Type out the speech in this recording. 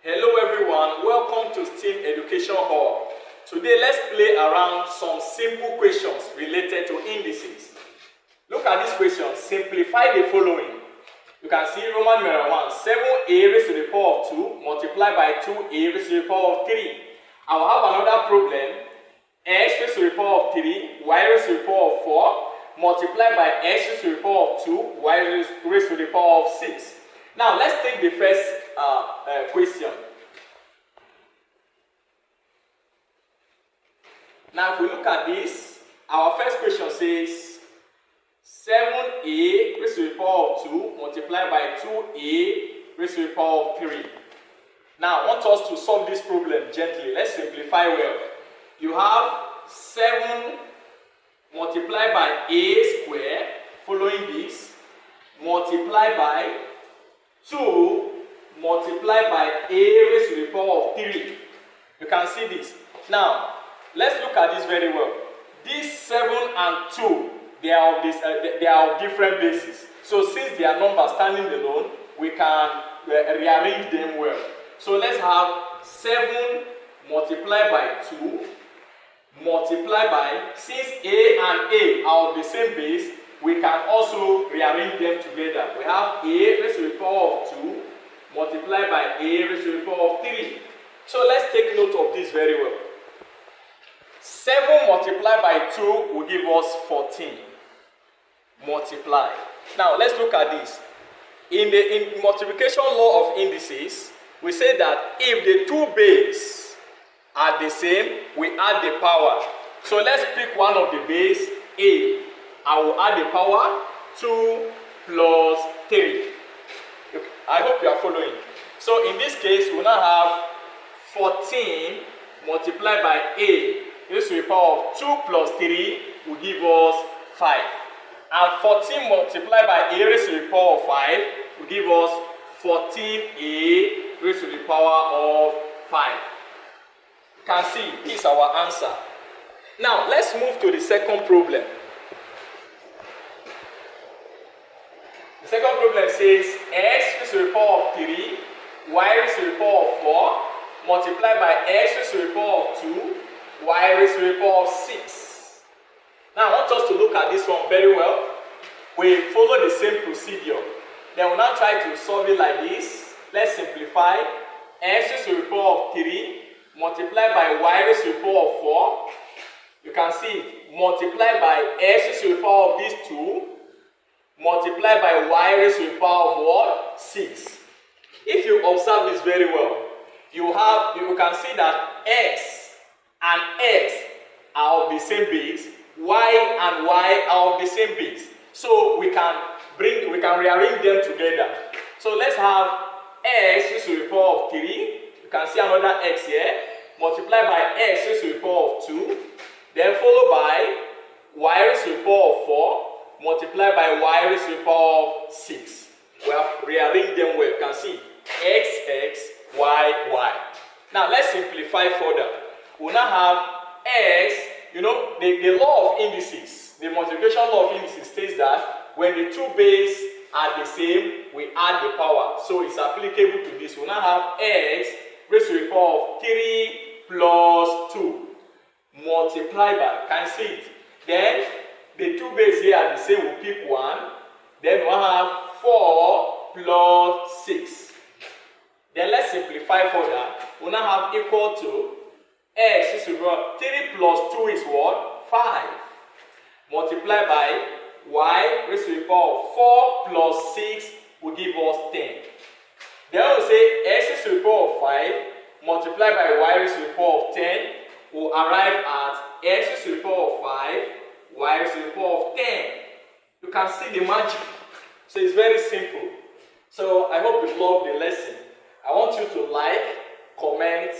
Hello everyone, welcome to STEAM Education Hall. Today let's play around some simple questions related to indices. Look at this question, simplify the following. You can see Roman numeral 1, 7a raised to the power of 2 multiplied by 2a raised to the power of 3. I will have another problem, x raised to the power of 3, y raised to the power of 4 multiplied by x raised to the power of 2, y raised to the power of 6. Now let's take the first question. Now if we look at this, our first question says 7a raised to the power of 2 multiplied by 2a raised to the power of 3. Now I want us to solve this problem gently. Let's simplify well. You have 7 multiplied by a square, following this, multiplied by 2 multiplied by a raised to the power of 3. You can see this. Now, let's look at this very well. These 7 and 2, they are of different bases. So since they are numbers standing alone, we can rearrange them well. So let's have 7 multiplied by 2 multiplied by, since a and a are of the same base, we can also rearrange them together. We have a raised to the power of 2 multiplied by a raised to the power of 3. So let's take note of this very well. 7 multiplied by 2 will give us 14. Multiply. Now let's look at this. In the multiplication law of indices, we say that if the two bases are the same, we add the power. So let's pick one of the base, a. I will add the power 2 plus 3. I hope you are following. So in this case, we now have 14 multiplied by a raised to the power of 2 plus 3 will give us 5. And 14 multiplied by a raised to the power of 5 will give us 14a raised to the power of 5. You can see, this is our answer. Now, let's move to the second problem. The second problem says x raised to the power of 3, y raised to the power of 4, multiplied by x raised to the power of 2, y raised to the power of 6. Now I want us to look at this one very well. We follow the same procedure. Then we'll now try to solve it like this. Let's simplify. X raised to the power of 3 multiplied by y raised to the power of 4. You can see it. Multiplied by x raised to the power of these 2. Multiplied by y raised to the power of what? 6. If you observe this very well, you can see that x and x are of the same base, y and y are of the same base. So we can rearrange them together. So let's have x raised to the power of 3. You can see another x here. Multiplied by x raised to the power of 2. Then followed by y raised to the power of 4. Multiplied by y raised to the power of 6. We have rearranged them well. You can see x, x, y, y. Now let's simplify further. We now have x, the law of indices, the multiplication law of indices states that when the two bases are the same, we add the power. So it's applicable to this. We now have x raised to the power of 3 plus 2 multiplied by, can see it. Then the two bases here are the same, we'll pick one. Then we'll have 4 plus 6. Then let's simplify further. We'll now have equal to x is equal to 3 plus 2 is what? 5. Multiplied by y raised to the power of 4 plus 6 will give us 10. Then we'll say x is to the power of 5 multiplied by y raised to the power of 10 will arrive at x is to the power of 5 y raised to the power of 10. You can see the magic. So it's very simple. So I hope you love the lesson. I want you to like, comment,